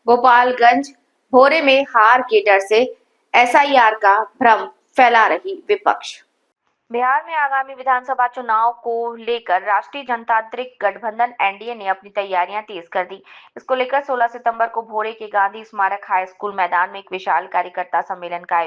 गोपालगंज भोरे में हार के डर से एसआईआर का भ्रम फैला रही विपक्ष। बिहार में आगामी विधानसभा चुनाव को लेकर राष्ट्रीय जनतांत्रिक गठबंधन एनडीए ने अपनी तैयारियां तेज कर दी। इसको लेकर 16 सितंबर को भोरे के गांधी स्मारक हाई स्कूल मैदान में एक विशाल कार्यकर्ता सम्मेलन का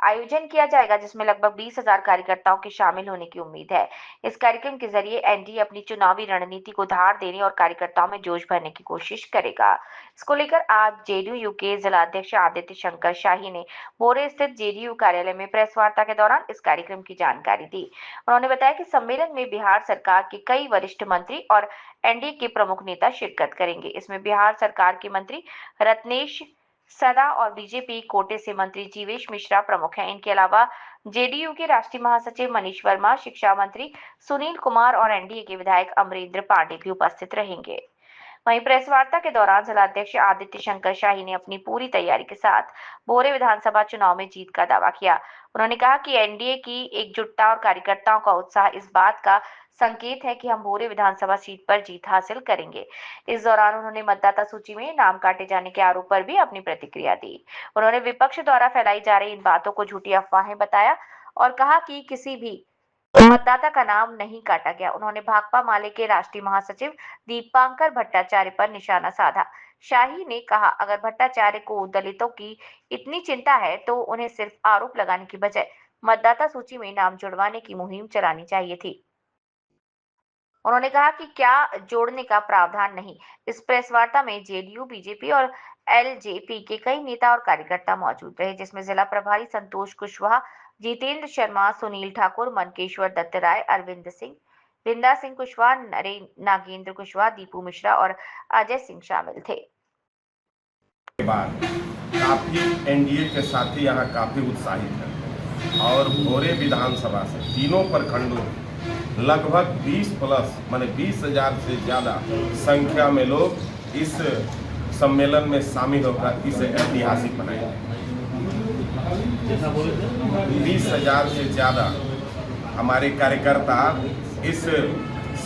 आयोजन किया जाएगा, जिसमें लगभग 20,000 कार्यकर्ताओं के शामिल होने की उम्मीद है। इस कार्यक्रम के जरिए एनडीए अपनी चुनावी रणनीति को धार देने और कार्यकर्ताओं में जोश भरने की कोशिश करेगा। इसको लेकर आज जेडीयू के जिलाध्यक्ष आदित्य शंकर शाही ने भोरे स्थित जेडीयू कार्यालय में प्रेस वार्ता के दौरान इस कार्यक्रम की जानकारी दी। उन्होंने बताया कि सम्मेलन में बिहार सरकार के कई वरिष्ठ मंत्री और एनडीए के प्रमुख नेता शिरकत करेंगे। इसमें बिहार सरकार के मंत्री रत्नेश सदा और बीजेपी कोटे से मंत्री जीवेश मिश्रा प्रमुख हैं। इनके अलावा जेडीयू के राष्ट्रीय महासचिव मनीष वर्मा, शिक्षा मंत्री सुनील कुमार और एनडीए के विधायक अमरेंद्र पांडे भी उपस्थित रहेंगे। वहीं प्रेस वार्ता के दौरान जिलाध्यक्ष आदित्य शंकर शाही ने अपनी पूरी तैयारी के साथ भोरे विधानसभा चुनाव में जीत का दावा किया। उन्होंने कहा कि एनडीए की एकजुटता और कार्यकर्ताओं का उत्साह इस बात का संकेत है कि हम भोरे विधानसभा सीट पर जीत हासिल करेंगे। इस दौरान उन्होंने मतदाता सूची में नाम काटे जाने के आरोप पर भी अपनी प्रतिक्रिया दी। उन्होंने विपक्ष द्वारा फैलाई जा रही इन बातों को झूठी अफवाहें बताया और कहा कि किसी भी मतदाता का नाम नहीं काटा गया। उन्होंने भाकपा माले के राष्ट्रीय महासचिव दीपांकर भट्टाचार्य पर निशाना साधा। शाही ने कहा, अगर भट्टाचार्य को दलितों की इतनी चिंता है तो उन्हें सिर्फ आरोप लगाने की बजाय मतदाता सूची में नाम जुड़वाने की मुहिम चलानी चाहिए थी। उन्होंने कहा कि क्या जोड़ने का प्रावधान नहीं। इस प्रेस वार्ता में जेडीयू, बीजेपी और एलजेपी के कई नेता और कार्यकर्ता मौजूद रहे, जिसमें जिला प्रभारी संतोष कुशवाहा, जितेंद्र शर्मा, सुनील ठाकुर, मनकेश्वर दत्त राय, अरविंद सिंह, विंदा सिंह कुशवाहा, नागेंद्र कुशवाहा, दीपू मिश्रा और अजय सिंह शामिल थे। काफी एनडीए के साथी यहाँ काफी उत्साहित है और भोरे विधानसभा से तीनों प्रखंडों लगभग 20 प्लस माने 20,000 से ज़्यादा संख्या में लोग इस सम्मेलन में शामिल होकर इसे ऐतिहासिक बनाएंगे। 20,000 से ज़्यादा हमारे कार्यकर्ता इस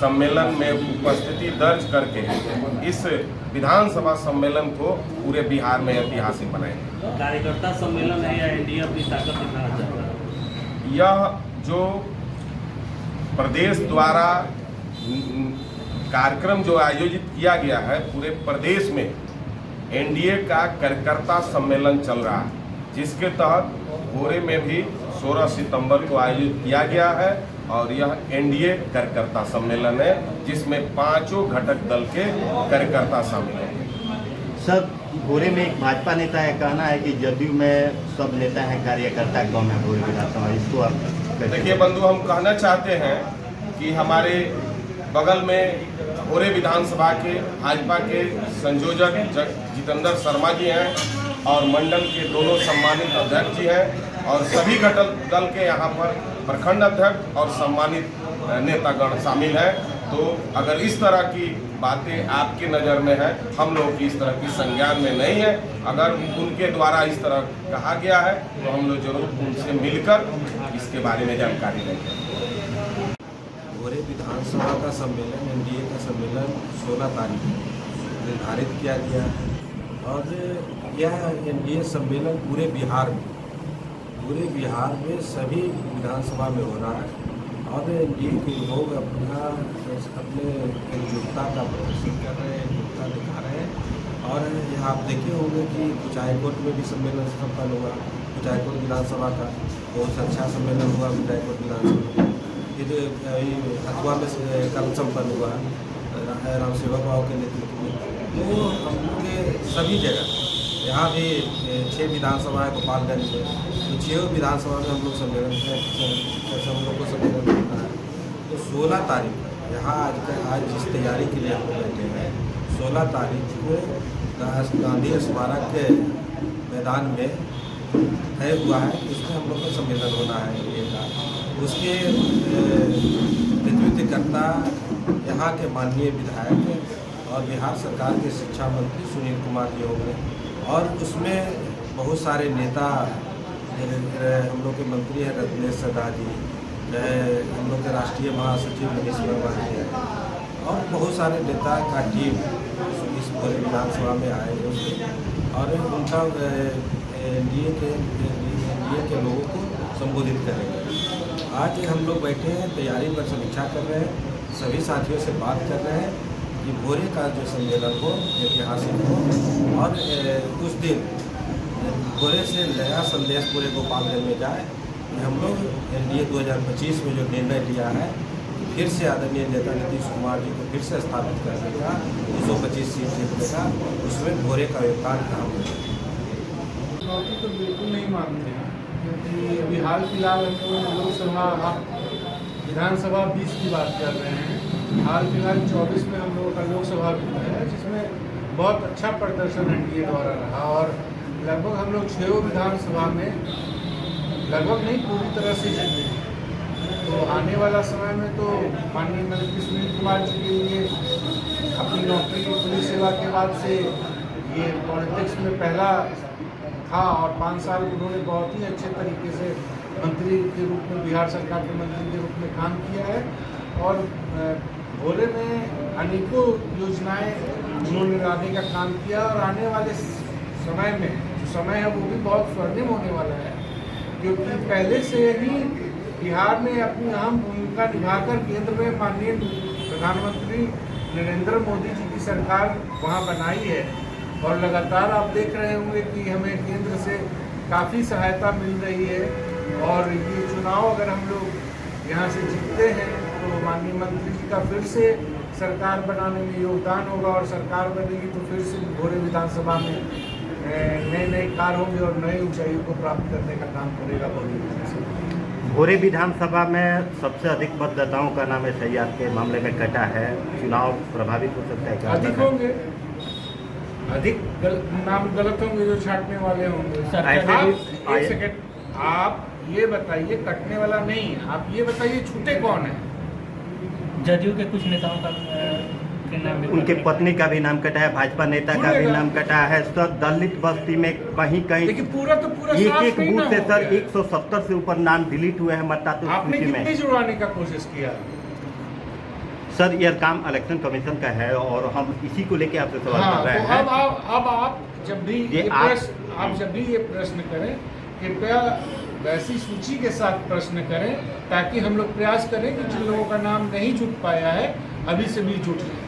सम्मेलन में उपस्थिति दर्ज करके इस विधानसभा सम्मेलन को पूरे बिहार में ऐतिहासिक बनाएंगे। कार्यकर्ता सम्मेलन है या एनडीए अपनी ताकत दिखाना चाहता है? यह जो प्रदेश द्वारा कार्यक्रम जो आयोजित किया गया है, पूरे प्रदेश में एनडीए का कार्यकर्ता सम्मेलन चल रहा है, जिसके तहत भोरे में भी 16 सितंबर को आयोजित किया गया है और यह एनडीए कार्यकर्ता सम्मेलन है, जिसमें 5 घटक दल के कार्यकर्ता शामिल हैं। सर, भोरे में एक भाजपा नेता का कहना है कि जदयू में सब नेता हैं, कार्यकर्ता कम है भोरे विधानसभा। इसको आप देखिए बंधु, हम कहना चाहते हैं कि हमारे बगल में भोरे विधानसभा के भाजपा के संयोजक जितेंद्र शर्मा जी हैं और मंडल के दोनों सम्मानित अध्यक्ष जी हैं और सभी घटक दल के यहाँ पर प्रखंड अध्यक्ष और सम्मानित नेतागण शामिल हैं। तो अगर इस तरह की बातें आपकी नज़र में है, हम लोग की इस तरह की संज्ञान में नहीं है। अगर उनके द्वारा इस तरह कहा गया है तो हम लोग जरूर उनसे मिलकर इसके बारे में जानकारी लेंगे। भोरे विधानसभा का सम्मेलन, एनडीए का सम्मेलन 16 तारीख को निर्धारित किया गया है और यह एनडीए सम्मेलन पूरे बिहार में सभी विधानसभा में हो रहा है और एनडीए के लोग अपने एकजुटता का प्रदर्शन कर रहे हैं, एकजुटता दिखा रहे हैं। और यहाँ आप देखे होंगे कि कुछ हाईकोर्ट में भी सम्मेलन संपन्न हुआ, कुछ हाईकोर्ट विधानसभा का बहुत अच्छा सम्मेलन हुआ, कुछ हाईकोर्ट विधानसभा फिर हथुआ में कल संपन्न हुआ राम सेवक बाबू के नेतृत्व में। तो हम लोग सभी जगह, यहाँ भी 6 विधानसभा है गोपालगंज में, तो 6 विधानसभा में हम लोग सम्मेलन हम लोग को सम्मेलन करना है। तो 16 तारीख यहाँ आज जिस तैयारी के लिए हम लोग बैठे हैं, 16 तारीख को गांधी स्मारक के मैदान में तय हुआ है, इसमें हम लोग का सम्मेलन होना है एनडीए का। उसके नेतृत्वकर्ता यहाँ के माननीय विधायक और बिहार सरकार के शिक्षा मंत्री सुनील कुमार जी होंगे और उसमें बहुत सारे नेता, हम लोग के मंत्री हैं रत्नेश सदा जी, हम लोग के राष्ट्रीय महासचिव मनीष वर्मा जी हैं और बहुत सारे नेता का टीम इस भोरे विधानसभा में आए हुए और उनका एनडीए के लोगों को संबोधित करेंगे। आज हम लोग बैठे हैं, तैयारी पर समीक्षा कर रहे हैं, सभी साथियों से बात कर रहे हैं कि भोरे का जो सम्मेलन हो ऐतिहासिक हो और कुछ दिन भोरे से नया संदेश पूरे गोपालगंज में जाए कि हम लोग एनडीए 2025 में जो निर्णय लिया है फिर से आदरणीय नेता नीतीश कुमार जी को फिर से स्थापित करने का 225 सीट जीतने का, उसमें भोरे का योगदान कहाँ होगा। चुनौती तो बिल्कुल नहीं मानते हैं, क्योंकि अभी हाल फिलहाल हम लोग लोकसभा विधानसभा 20 की बात कर रहे हैं। हाल फिलहाल 24 में हम लोगों का लोकसभा भी है, जिसमें बहुत अच्छा प्रदर्शन एनडीए द्वारा रहा और लगभग हम लोग 6 विधानसभा में लगभग नहीं पूरी तरह से जीते। तो आने वाला समय में तो माननीय मंत्री सुनील कुमार जी के लिए अपनी नौकरी पुलिस सेवा के बाद से ये पॉलिटिक्स में पहला था और 5 साल उन्होंने बहुत ही अच्छे तरीके से मंत्री के रूप में बिहार सरकार के मंत्री के रूप में काम किया है और भोरे में अनेकों योजनाएं उन्होंने लाने का काम किया और आने वाले समय में जो समय है वो भी बहुत स्वर्णिम होने वाला है, क्योंकि पहले से ही बिहार ने अपनी अहम भूमिका निभाकर केंद्र में माननीय प्रधानमंत्री नरेंद्र मोदी जी की सरकार वहां बनाई है और लगातार आप देख रहे होंगे कि हमें केंद्र से काफ़ी सहायता मिल रही है और ये चुनाव अगर हम लोग यहाँ से जीतते हैं तो माननीय मंत्री जी का फिर से सरकार बनाने में योगदान होगा और सरकार बनेगी तो फिर से भोरे विधानसभा में नए कार्य होंगे और नई ऊंचाइयों को प्राप्त करने का काम करेगा भोरे विधानसभा। भोरे विधानसभा में सबसे अधिक मतदाताओं का नाम SIR के मामले में कटा है, चुनाव प्रभावित हो सकता है क्या? अधिक होंगे, अधिक नाम गलत होंगे जो छांटने वाले होंगे। एक सेकंड, आप ये बताइए कटने वाला नहीं, आप ये बताइए छूटे कौन है? जदयू के कुछ नेताओं का नाम भी उनके पत्नी का भी नाम कटा है, भाजपा नेता का भी नाम कटा है। सर दलित बस्ती में कहीं कहीं लेकिन पूरा तो पूरा एक बूथ से सर 170 से ऊपर नाम डिलीट हुए हैं मतदाता आपने सूची में। कितनी जुड़वाने का कोशिश किया? सर यह काम इलेक्शन कमीशन का है और हम इसी को लेके आपसे सवाल कर रहे हैं। अब आप जब भी ये प्रश्न करें कृपया वैसी सूची के साथ प्रश्न करें ताकि हम लोग प्रयास करें कि जिन लोगों का नाम नहीं जुट पाया है अभी से भी जुट जाए।